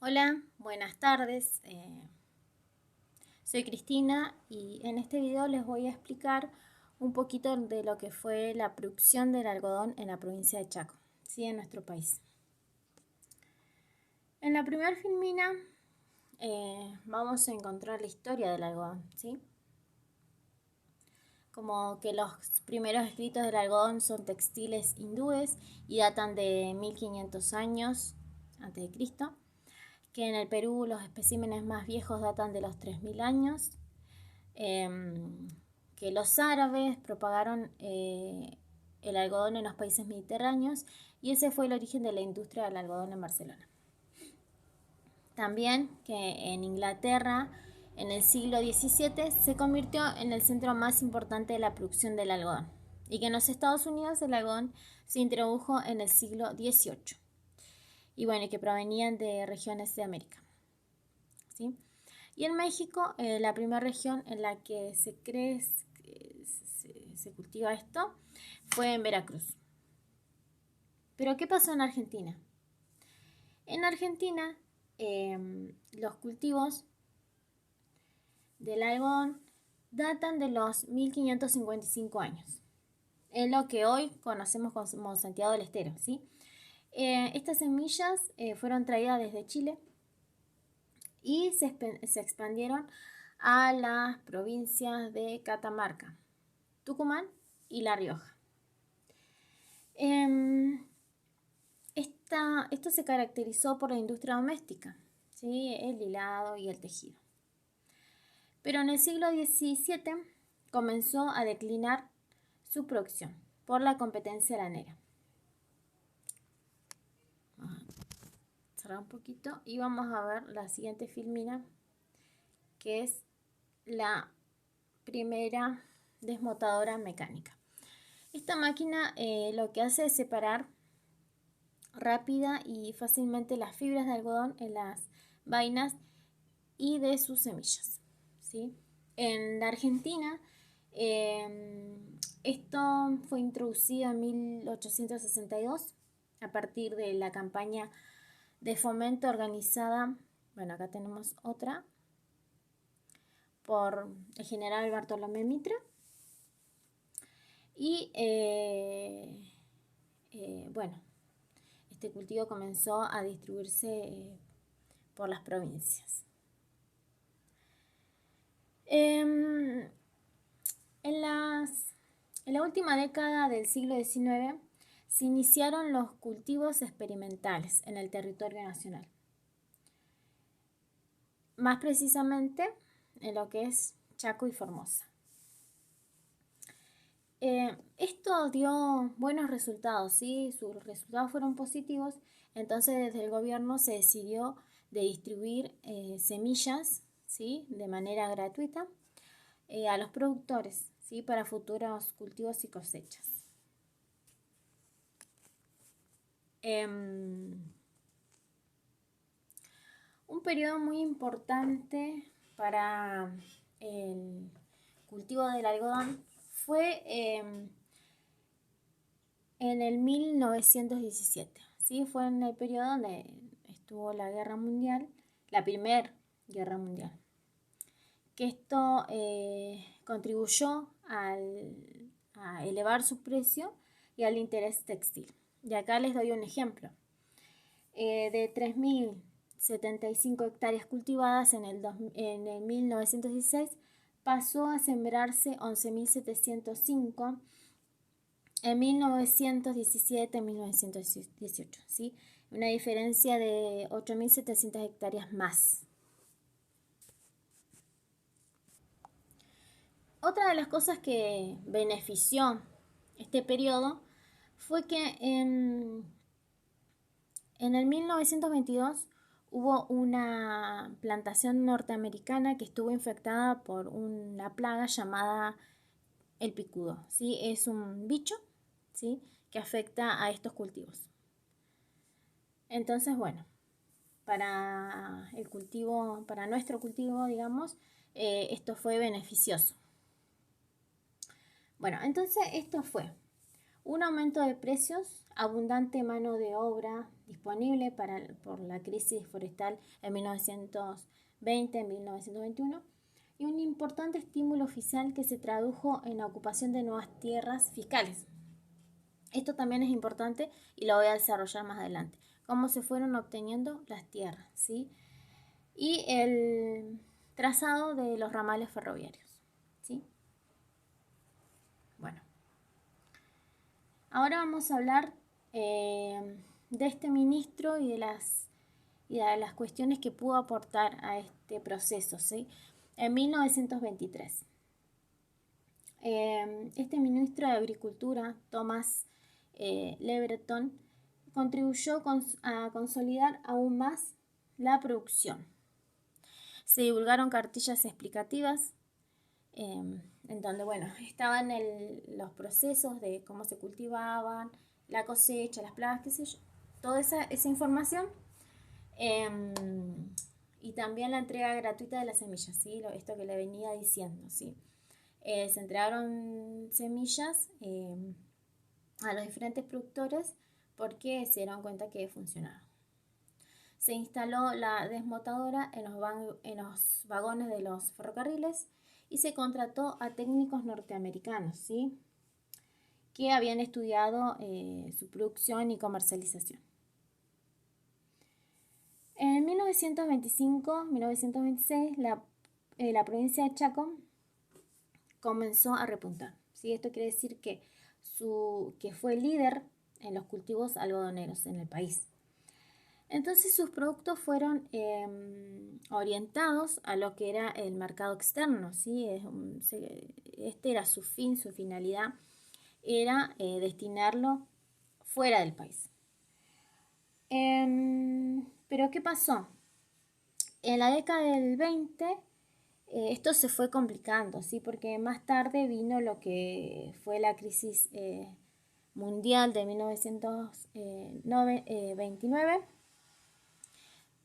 Hola, buenas tardes. Soy Cristina y en este video les voy a explicar un poquito de lo que fue la producción del algodón en la provincia de Chaco, ¿sí? En nuestro país. En la primera filmina vamos a encontrar la historia del algodón, ¿sí? Como que los primeros escritos del algodón son textiles hindúes y datan de 1500 años antes de Cristo, que en el Perú los especímenes más viejos datan de los 3000 años, que los árabes propagaron el algodón en los países mediterráneos y ese fue el origen de la industria del algodón en Barcelona. También que en Inglaterra en el siglo XVII se convirtió en el centro más importante de la producción del algodón y que en los Estados Unidos el algodón se introdujo en el siglo XVIII y bueno, que provenían de regiones de América, ¿sí? Y en México, la primera región en la que se cultiva esto fue en Veracruz. Pero ¿qué pasó en Argentina? En Argentina, los cultivos del algodón datan de los 1555 años, en lo que hoy conocemos como Santiago del Estero, ¿sí? Estas semillas fueron traídas desde Chile y se expandieron a las provincias de Catamarca, Tucumán y La Rioja. Esto se caracterizó por la industria doméstica, ¿sí? El hilado y el tejido. Pero en el siglo XVII comenzó a declinar su producción por la competencia aranera. Vamos a cerrar un poquito y vamos a ver la siguiente filmina, que es la primera desmotadora mecánica. Esta máquina lo que hace es separar rápida y fácilmente las fibras de algodón en las vainas y de sus semillas, ¿sí? En la Argentina esto fue introducido en 1862 a partir de la campaña de fomento organizada, bueno, acá tenemos otra, por el general Bartolomé Mitre. Y bueno, este cultivo comenzó a distribuirse por las provincias. En la última década del siglo XIX se iniciaron los cultivos experimentales en el territorio nacional. Más precisamente en lo que es Chaco y Formosa. Esto dio buenos resultados, ¿sí? Sus resultados fueron positivos, entonces desde el gobierno se decidió de distribuir semillas, ¿sí? De manera gratuita a los productores, ¿sí? Para futuros cultivos y cosechas. Un periodo muy importante para el cultivo del algodón fue en el 1917, ¿sí? Fue en el periodo donde estuvo la guerra mundial, la primera guerra mundial, que esto contribuyó a elevar su precio y al interés textil. Y acá les doy un ejemplo. De 3.075 hectáreas cultivadas en el 1916 pasó a sembrarse 11.705 en 1917-1918, ¿sí? Una diferencia de 8.700 hectáreas más. Otra de las cosas que benefició este periodo fue que en el 1922 hubo una plantación norteamericana que estuvo infectada por una plaga llamada el picudo, ¿sí? Es un bicho, ¿sí? Que afecta a estos cultivos. Entonces, bueno, para nuestro cultivo, digamos, esto fue beneficioso. Bueno, entonces esto fue un aumento de precios, abundante mano de obra disponible por la crisis forestal en 1920-1921 y un importante estímulo oficial que se tradujo en la ocupación de nuevas tierras fiscales. Esto también es importante y lo voy a desarrollar más adelante. Cómo se fueron obteniendo las tierras, ¿sí? Y el trazado de los ramales ferroviarios, ¿sí? Bueno, ahora vamos a hablar de este ministro y de las cuestiones que pudo aportar a este proceso, ¿sí? En 1923. Este ministro de Agricultura, Thomas Le Breton, contribuyó a consolidar aún más la producción. Se divulgaron cartillas explicativas en donde, bueno, estaban los procesos de cómo se cultivaban, la cosecha, las plagas, qué sé yo, toda esa información. Y también la entrega gratuita de las semillas, ¿sí? Esto que le venía diciendo, ¿sí? Se entregaron semillas a los diferentes productores porque se dieron cuenta que funcionaba. Se instaló la desmotadora en los vagones de los ferrocarriles y se contrató a técnicos norteamericanos, ¿sí? Que habían estudiado su producción y comercialización. En 1925-1926 la provincia de Chaco comenzó a repuntar, ¿sí? Esto quiere decir que fue líder en los cultivos algodoneros en el país. Entonces sus productos fueron orientados a lo que era el mercado externo, ¿sí? Este era su fin, su finalidad, era destinarlo fuera del país. Pero ¿qué pasó? En la década del 20 esto se fue complicando, ¿sí? Porque más tarde vino lo que fue la crisis mundial de 1929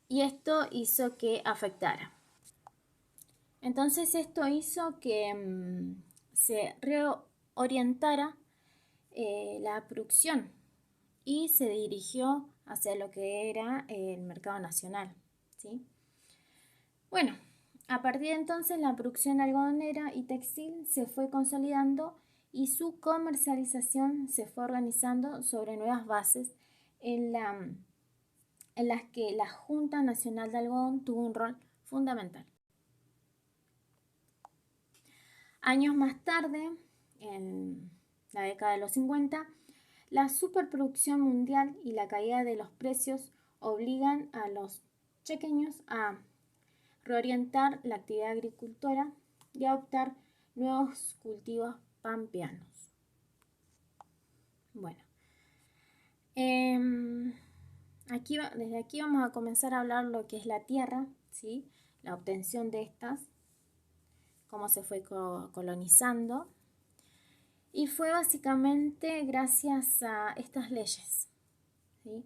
y esto hizo que afectara. Entonces esto hizo que se reorientara la producción y se dirigió hacia lo que era el mercado nacional, ¿sí? Bueno, a partir de entonces la producción algodonera y textil se fue consolidando y su comercialización se fue organizando sobre nuevas bases en las que la Junta Nacional de Algodón tuvo un rol fundamental. Años más tarde, en la década de los 50, la superproducción mundial y la caída de los precios obligan a los chaqueños a reorientar la actividad agricultora y adoptar nuevos cultivos pampeanos. Bueno, desde aquí vamos a comenzar a hablar lo que es la tierra, ¿sí? La obtención de estas, cómo se fue colonizando. Y fue básicamente gracias a estas leyes, ¿sí?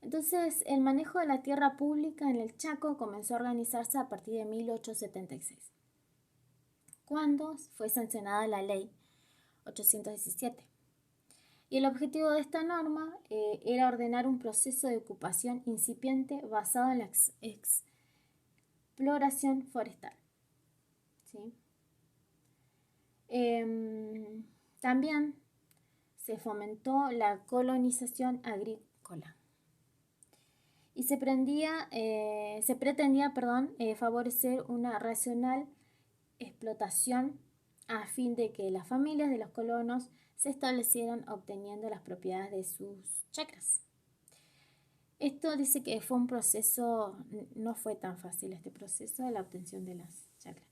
Entonces, el manejo de la tierra pública en el Chaco comenzó a organizarse a partir de 1876, cuando fue sancionada la ley 817. Y el objetivo de esta norma era ordenar un proceso de ocupación incipiente basado en la exploración forestal, ¿sí? También se fomentó la colonización agrícola y se pretendía favorecer una racional explotación a fin de que las familias de los colonos se establecieran obteniendo las propiedades de sus chacras. Esto dice que fue un proceso, no fue tan fácil este proceso de la obtención de las chacras.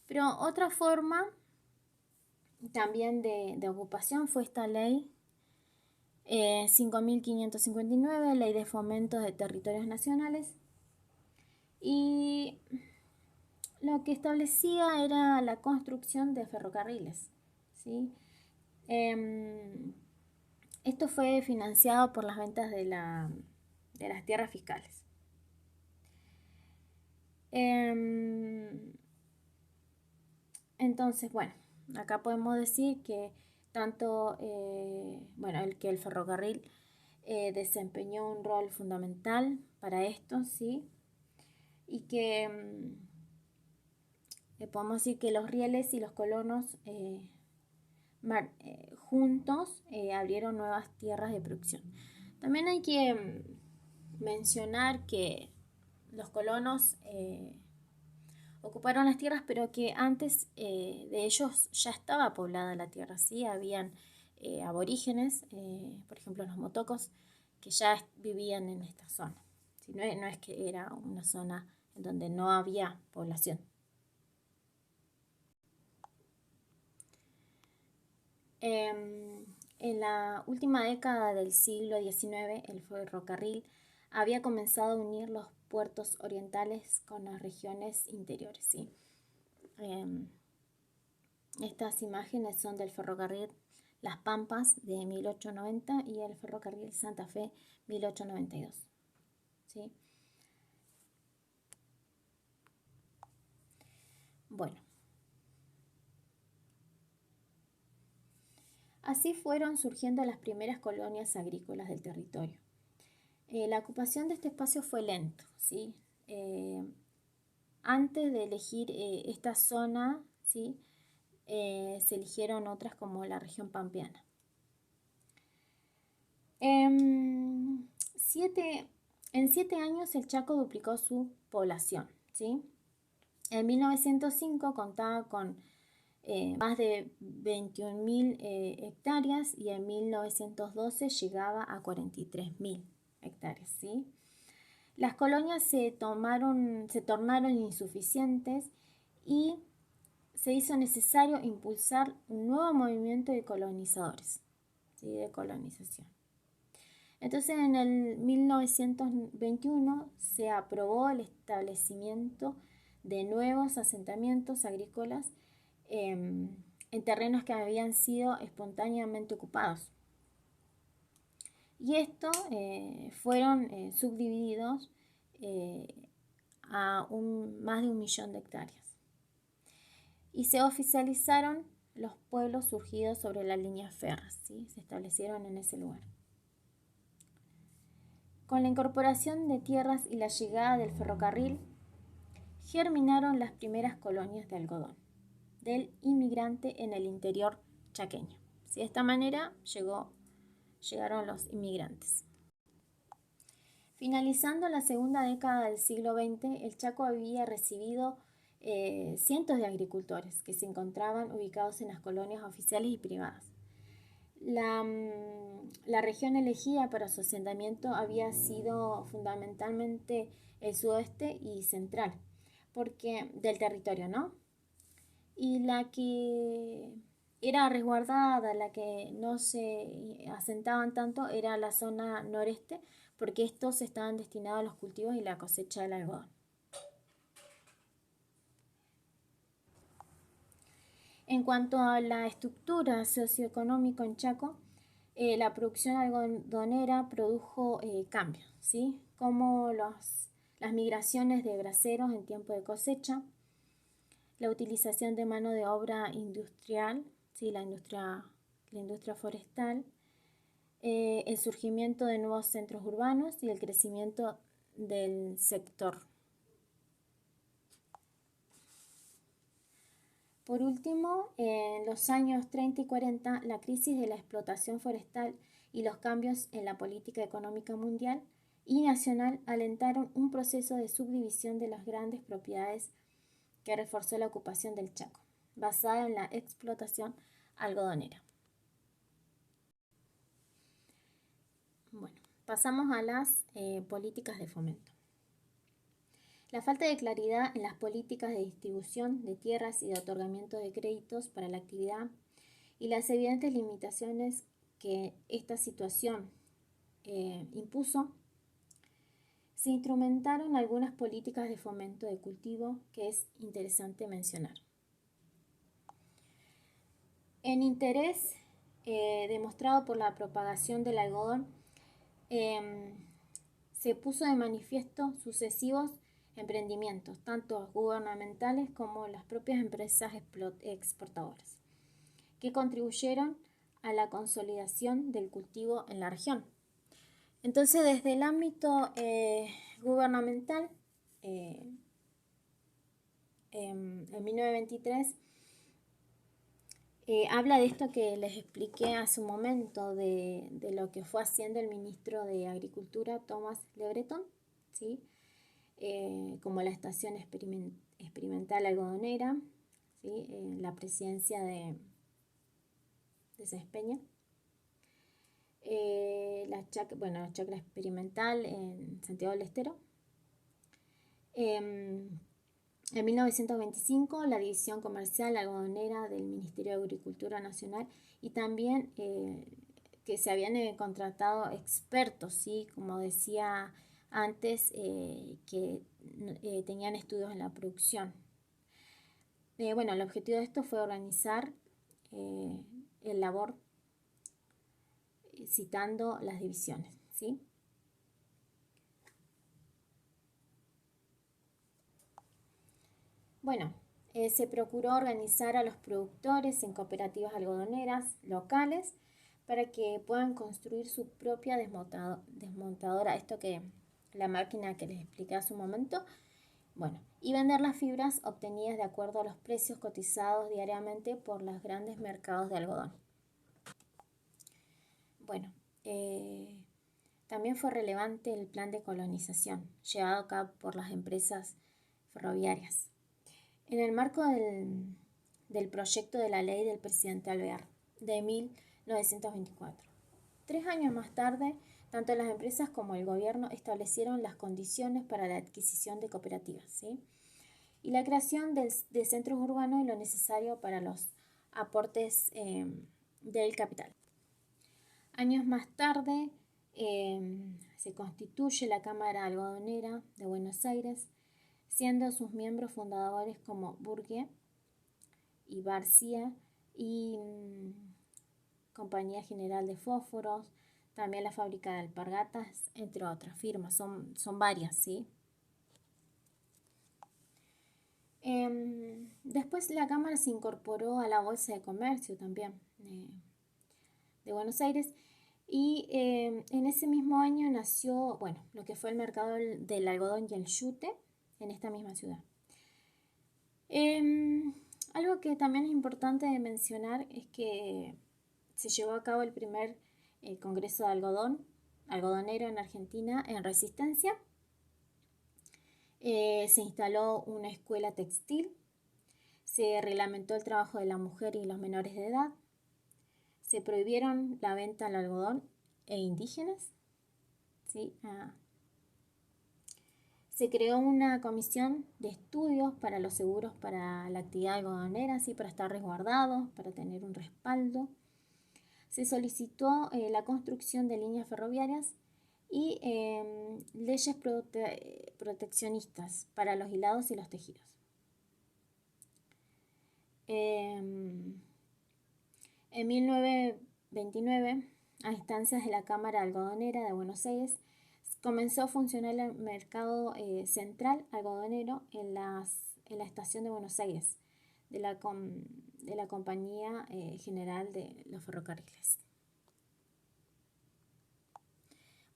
Pero otra forma también de ocupación fue esta ley 5.559, Ley de Fomento de Territorios Nacionales, y lo que establecía era la construcción de ferrocarriles, ¿sí? Esto fue financiado por las ventas de las tierras fiscales. Entonces, bueno, acá podemos decir que tanto el ferrocarril desempeñó un rol fundamental para esto, ¿sí? Y que podemos decir que los rieles y los colonos juntos abrieron nuevas tierras de producción. También hay que mencionar que los colonos ocuparon las tierras, pero que antes de ellos ya estaba poblada la tierra, ¿sí? Habían aborígenes, por ejemplo los motocos, que ya vivían en esta zona. ¿Sí? No es que era una zona en donde no había población. En la última década del siglo XIX, el ferrocarril había comenzado a unir los puertos orientales con las regiones interiores, ¿sí? Estas imágenes son del ferrocarril Las Pampas de 1890 y el ferrocarril Santa Fe 1892, ¿sí? Bueno, así fueron surgiendo las primeras colonias agrícolas del territorio. La ocupación de este espacio fue lento, ¿sí? Antes de elegir esta zona, ¿sí? Se eligieron otras como la región pampeana. En 7 años el Chaco duplicó su población, ¿sí? En 1905 contaba con más de 21.000 hectáreas y en 1912 llegaba a 43.000 hectáreas, ¿sí? Las colonias se tornaron insuficientes y se hizo necesario impulsar un nuevo movimiento de colonizadores, ¿sí? De colonización. Entonces, en el 1921 se aprobó el establecimiento de nuevos asentamientos agrícolas en terrenos que habían sido espontáneamente ocupados. Y esto fueron subdivididos a más de 1 millón de hectáreas. Y se oficializaron los pueblos surgidos sobre las líneas férreas, ¿sí? Se establecieron en ese lugar. Con la incorporación de tierras y la llegada del ferrocarril, germinaron las primeras colonias de algodón del inmigrante en el interior chaqueño. ¿Sí? De esta manera llegaron los inmigrantes. Finalizando la segunda década del siglo XX, el Chaco había recibido cientos de agricultores que se encontraban ubicados en las colonias oficiales y privadas. La región elegida para su asentamiento había sido fundamentalmente el sudoeste y central del territorio, ¿no? Y la que era resguardada, la que no se asentaban tanto, era la zona noreste, porque estos estaban destinados a los cultivos y la cosecha del algodón. En cuanto a la estructura socioeconómica en Chaco, la producción algodonera produjo cambios, ¿sí? Como las migraciones de braceros en tiempo de cosecha, la utilización de mano de obra industrial, ¿sí? la industria forestal, el surgimiento de nuevos centros urbanos y el crecimiento del sector. Por último, en los años 30 y 40, la crisis de la explotación forestal y los cambios en la política económica mundial y nacional alentaron un proceso de subdivisión de las grandes propiedades que reforzó la ocupación del Chaco, basada en la explotación algodonera. Bueno, pasamos a las políticas de fomento. La falta de claridad en las políticas de distribución de tierras y de otorgamiento de créditos para la actividad y las evidentes limitaciones que esta situación impuso, se instrumentaron algunas políticas de fomento de cultivo que es interesante mencionar. En interés demostrado por la propagación del algodón, se puso de manifiesto sucesivos emprendimientos, tanto gubernamentales como las propias empresas exportadoras, que contribuyeron a la consolidación del cultivo en la región. Entonces, desde el ámbito gubernamental, en 1923, habla de esto que les expliqué hace un momento, de lo que fue haciendo el ministro de Agricultura, Thomas Le Breton, ¿sí? Como la estación experimental algodonera, ¿sí? La presidencia de Sáenz Peña. La chacra experimental en Santiago del Estero. En 1925, la división comercial algodonera del Ministerio de Agricultura Nacional, y también que se habían contratado expertos, ¿sí? Como decía antes, que tenían estudios en la producción. El objetivo de esto fue organizar el labor citando las divisiones, ¿sí? Se procuró organizar a los productores en cooperativas algodoneras locales para que puedan construir su propia desmontadora, esto que la máquina que les expliqué hace un momento, y vender las fibras obtenidas de acuerdo a los precios cotizados diariamente por los grandes mercados de algodón. También fue relevante el plan de colonización llevado a cabo por las empresas ferroviarias. En el marco del proyecto de la ley del presidente Alvear de 1924. 3 años más tarde, tanto las empresas como el gobierno establecieron las condiciones para la adquisición de cooperativas, ¿sí? Y la creación de centros urbanos y lo necesario para los aportes del capital. Años más tarde se constituye la Cámara Algodonera de Buenos Aires, siendo sus miembros fundadores como Burgué y Barcia y Compañía General de Fósforos, también la fábrica de alpargatas, entre otras firmas, son varias, ¿sí? Después la Cámara se incorporó a la Bolsa de Comercio también de Buenos Aires, y en ese mismo año nació, lo que fue el mercado del algodón y el yute en esta misma ciudad. Algo que también es importante de mencionar es que se llevó a cabo el primer congreso de algodonero en Argentina en Resistencia. Se instaló una escuela textil, se reglamentó el trabajo de la mujer y los menores de edad, se prohibieron la venta al algodón e indígenas, ¿sí? Se creó una comisión de estudios para los seguros para la actividad algodonera, ¿sí? Para estar resguardados, para tener un respaldo. Se solicitó la construcción de líneas ferroviarias y leyes proteccionistas para los hilados y los tejidos. En 1929, a instancias de la Cámara Algodonera de Buenos Aires, comenzó a funcionar el mercado central algodonero en la estación de Buenos Aires de la Compañía General de los Ferrocarriles.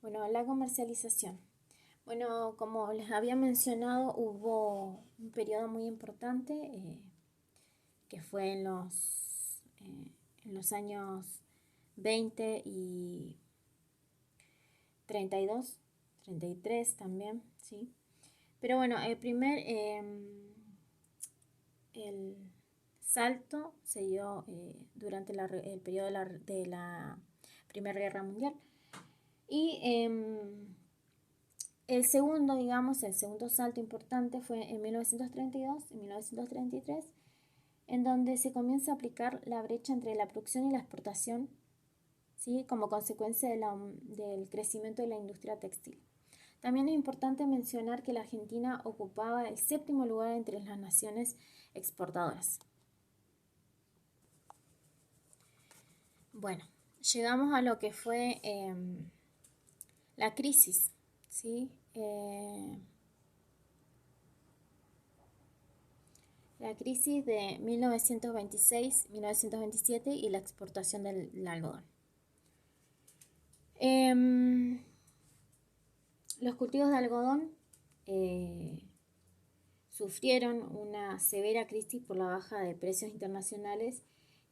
La comercialización. Como les había mencionado, hubo un periodo muy importante que fue en los años 20 y 32, 33 también, ¿sí? Pero el salto se dio durante el periodo de la Primera Guerra Mundial. Y el segundo salto importante fue en 1932 y 1933, en donde se comienza a aplicar la brecha entre la producción y la exportación, ¿sí? Como consecuencia del crecimiento de la industria textil. También es importante mencionar que la Argentina ocupaba el 7º lugar entre las naciones exportadoras. Llegamos a lo que fue la crisis, ¿sí? la crisis de 1926-1927 y la exportación del algodón. Los cultivos de algodón sufrieron una severa crisis por la baja de precios internacionales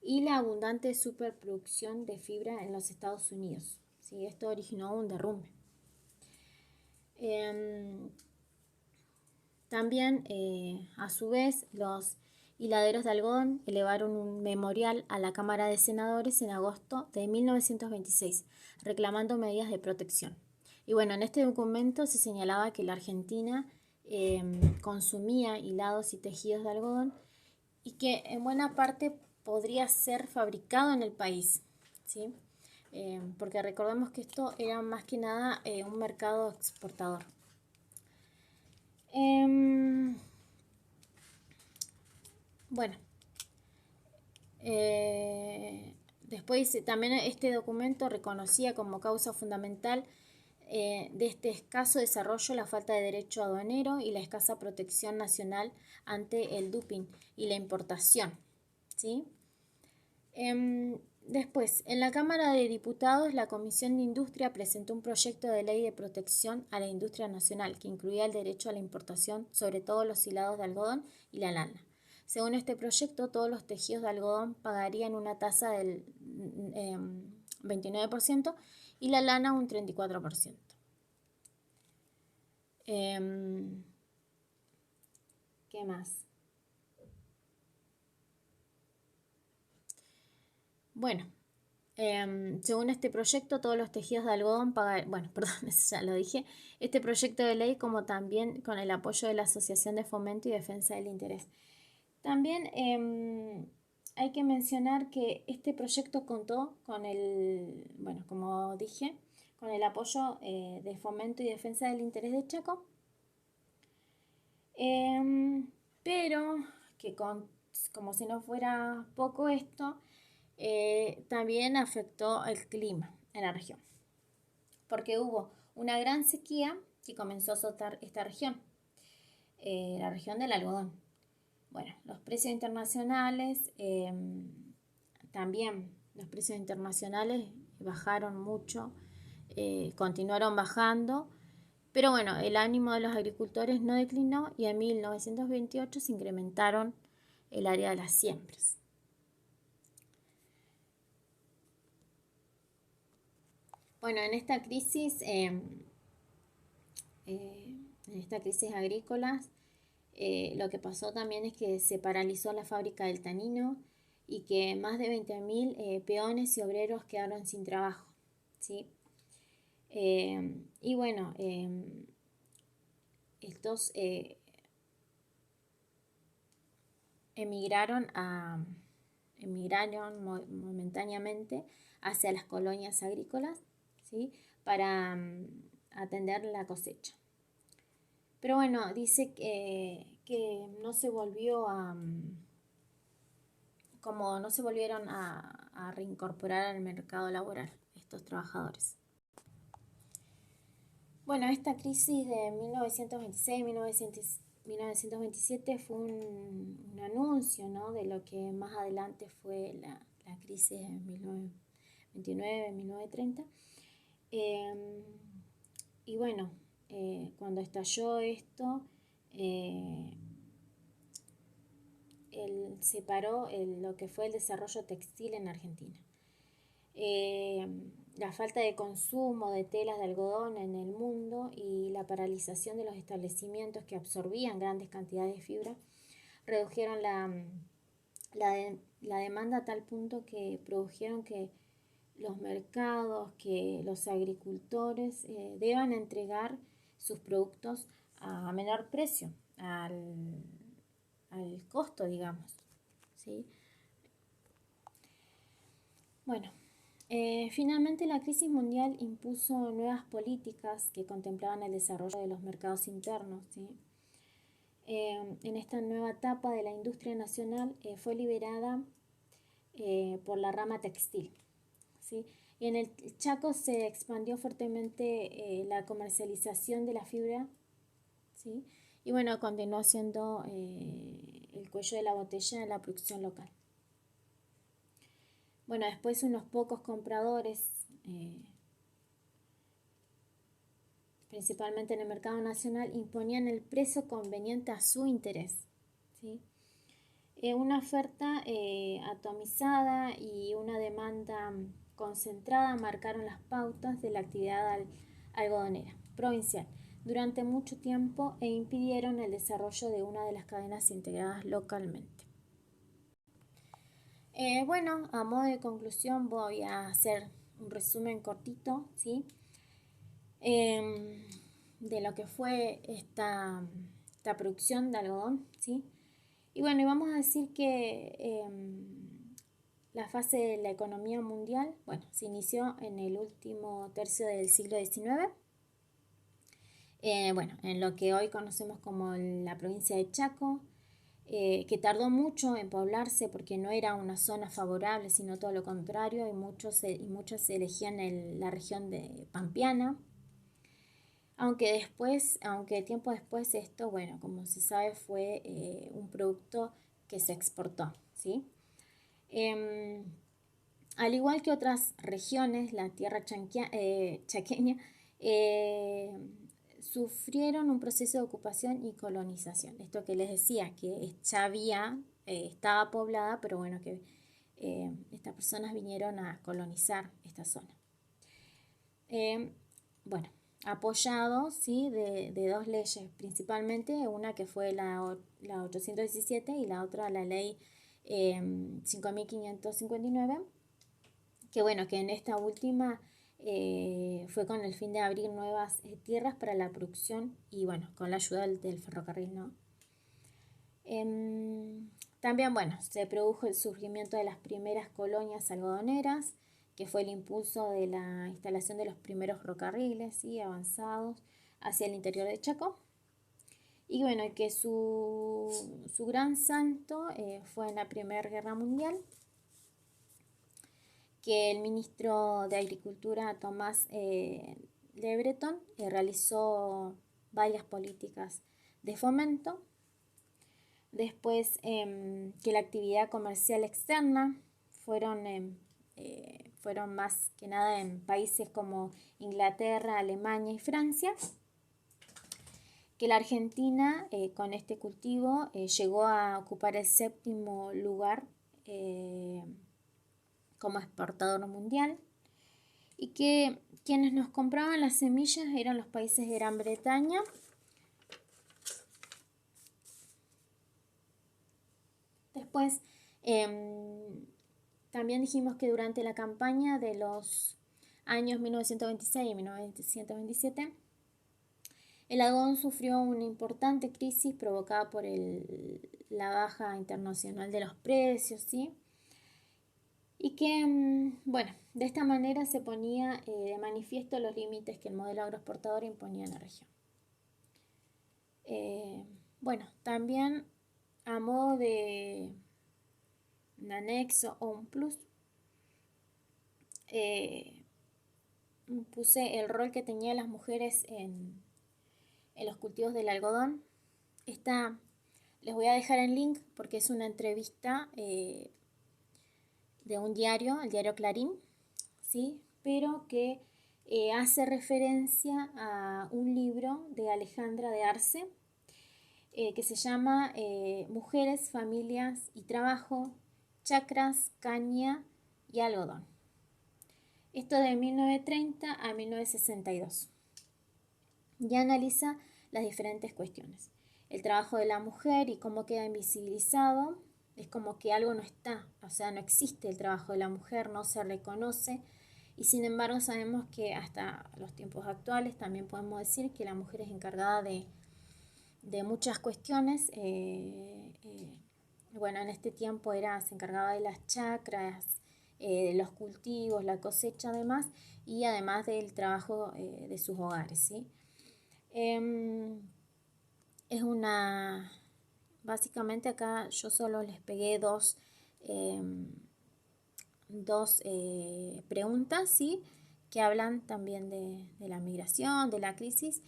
y la abundante superproducción de fibra en los Estados Unidos. ¿Sí? Esto originó un derrumbe. También, a su vez, los hiladeros de algodón elevaron un memorial a la Cámara de Senadores en agosto de 1926, reclamando medidas de protección. Y bueno, en este documento se señalaba que la Argentina consumía hilados y tejidos de algodón y que en buena parte podría ser fabricado en el país, ¿sí? Porque recordemos que esto era más que nada un mercado exportador. Bueno, después también este documento reconocía como causa fundamental de este escaso desarrollo la falta de derecho aduanero y la escasa protección nacional ante el dumping y la importación, ¿sí? Después, en la Cámara de Diputados, la Comisión de Industria presentó un proyecto de ley de protección a la industria nacional que incluía el derecho a la importación, sobre todo los hilados de algodón y la lana. Según este proyecto, todos los tejidos de algodón pagarían una tasa del 29% y la lana un 34%. ¿Qué más? Bueno, según este proyecto, todos los tejidos de algodón pagarían, bueno, perdón, eso ya lo dije, este proyecto de ley como también con el apoyo de la Asociación de Fomento y Defensa del Interés. También hay que mencionar que este proyecto contó con el, bueno, como dije, con el apoyo de Fomento y Defensa del Interés de Chaco, pero que como si no fuera poco esto, también afectó el clima en la región, porque hubo una gran sequía que comenzó a azotar esta región, la región del algodón. Bueno, los precios internacionales, también los precios internacionales bajaron mucho, continuaron bajando, pero bueno, el ánimo de los agricultores no declinó y en 1928 se incrementaron el área de las siembras. Bueno, en esta crisis agrícola, lo que pasó también es que se paralizó la fábrica del tanino y que más de 20.000 peones y obreros quedaron sin trabajo, ¿sí? Y bueno, estos emigraron momentáneamente hacia las colonias agrícolas, ¿sí? Para atender la cosecha. Pero bueno, dice que no se volvió como no se volvieron a reincorporar al mercado laboral estos trabajadores. Bueno, esta crisis de 1926-1927 fue un anuncio, ¿no?, de lo que más adelante fue la crisis de 1929-1930. Y bueno, cuando estalló esto, se paró lo que fue el desarrollo textil en Argentina. La falta de consumo de telas de algodón en el mundo y la paralización de los establecimientos que absorbían grandes cantidades de fibra redujeron la demanda a tal punto que produjeron que los mercados, que los agricultores deban entregar sus productos a menor precio, al costo, digamos, ¿sí? Bueno, finalmente la crisis mundial impuso nuevas políticas que contemplaban el desarrollo de los mercados internos, ¿sí? En esta nueva etapa de la industria nacional fue liberada por la rama textil, ¿sí? Y en el Chaco se expandió fuertemente la comercialización de la fibra, ¿sí? Y bueno, continuó siendo el cuello de la botella en la producción local. Bueno, después unos pocos compradores, principalmente en el mercado nacional, imponían el precio conveniente a su interés, ¿sí? Una oferta atomizada y una demanda concentrada marcaron las pautas de la actividad algodonera provincial durante mucho tiempo e impidieron el desarrollo de una de las cadenas integradas localmente. Bueno, a modo de conclusión voy a hacer un resumen cortito, ¿sí? De lo que fue esta producción de algodón, ¿sí? Y bueno, y vamos a decir que la fase de la economía mundial, bueno, se inició en el último tercio del siglo XIX, bueno, en lo que hoy conocemos como la provincia de Chaco, que tardó mucho en poblarse porque no era una zona favorable, sino todo lo contrario, y muchos elegían la región de Pampeana. Aunque tiempo después esto, bueno, como se sabe, fue un producto que se exportó, ¿sí? Al igual que otras regiones, la tierra chaqueña sufrieron un proceso de ocupación y colonización. Esto que les decía, que ya estaba poblada, pero bueno, que estas personas vinieron a colonizar esta zona. Bueno, apoyado, ¿sí? de dos leyes, principalmente una que fue la 817 y la otra la ley 5559, que bueno, que en esta última fue con el fin de abrir nuevas tierras para la producción y bueno, con la ayuda del ferrocarril, ¿no? También, bueno, se produjo el surgimiento de las primeras colonias algodoneras, que fue el impulso de la instalación de los primeros ferrocarriles, ¿sí? Avanzados hacia el interior de Chaco. Y bueno, que su gran salto fue en la Primera Guerra Mundial, que el ministro de Agricultura, Tomás Le Breton, realizó varias políticas de fomento. Después, que la actividad comercial externa fueron más que nada en países como Inglaterra, Alemania y Francia. Que la Argentina, con este cultivo, llegó a ocupar el 7º lugar como exportador mundial, y que quienes nos compraban las semillas eran los países de Gran Bretaña, después también dijimos que durante la campaña de los años 1926 y 1927 el algodón sufrió una importante crisis provocada por la baja internacional de los precios, ¿sí? Y que, bueno, de esta manera se ponía de manifiesto los límites que el modelo agroexportador imponía en la región. Bueno, también a modo de un anexo o un plus, puse el rol que tenían las mujeres en los cultivos del algodón. Les voy a dejar el link porque es una entrevista de un diario, el diario Clarín, ¿sí? Pero que hace referencia a un libro de Alejandra de Arce que se llama Mujeres, Familias y Trabajo, Chacras, Caña y Algodón. Esto de 1930 a 1962. Y analiza las diferentes cuestiones. El trabajo de la mujer y cómo queda invisibilizado. Es como que algo no está, o sea, no existe el trabajo de la mujer, no se reconoce. Y sin embargo sabemos que hasta los tiempos actuales también podemos decir que la mujer es encargada de muchas cuestiones. Bueno, en este tiempo se encargaba de las chacras, de los cultivos, la cosecha además, y además del trabajo de sus hogares, ¿sí? Básicamente acá yo solo les pegué dos preguntas, ¿sí? Que hablan también de la migración, de la crisis.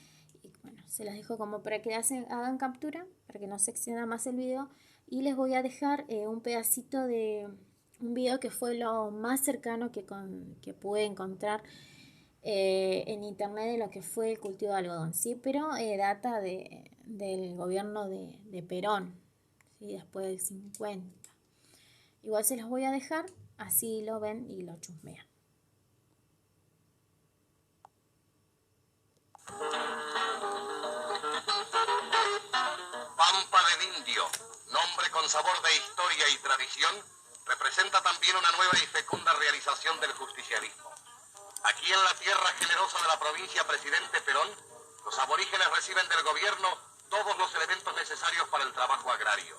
Y bueno, se las dejo como para que hagan captura, para que no se extienda más el video. Y les voy a dejar un pedacito de un video que fue lo más cercano que pude encontrar en internet de lo que fue el cultivo de algodón, ¿sí? Pero data del gobierno de Perón, ¿sí? Después del 50. Igual se los voy a dejar, así lo ven y lo chusmean. Pampa del Indio, nombre con sabor de historia y tradición, representa también una nueva y fecunda realización del justicialismo. Aquí en la tierra generosa de la provincia Presidente Perón, los aborígenes reciben del gobierno todos los elementos necesarios para el trabajo agrario,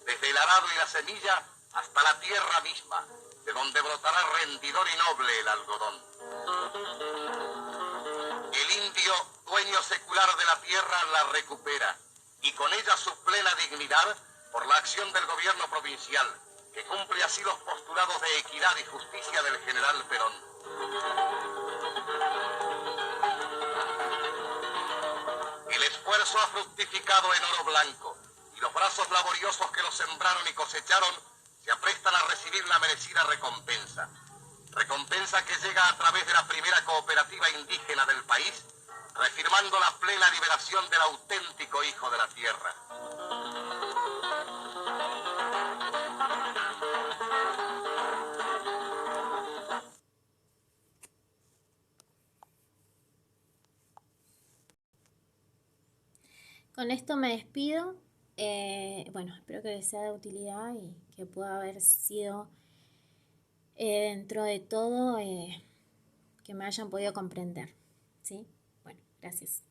desde el arado y la semilla hasta la tierra misma, de donde brotará rendidor y noble el algodón. El indio, dueño secular de la tierra, la recupera, y con ella su plena dignidad por la acción del gobierno provincial, que cumple así los postulados de equidad y justicia del general Perón. El esfuerzo ha fructificado en oro blanco, y los brazos laboriosos que lo sembraron y cosecharon se aprestan a recibir la merecida recompensa. Recompensa que llega a través de la primera cooperativa indígena del país, reafirmando la plena liberación del auténtico hijo de la tierra. Con esto me despido. Bueno, espero que les sea de utilidad y que pueda haber sido dentro de todo que me hayan podido comprender. ¿Sí? Bueno, gracias.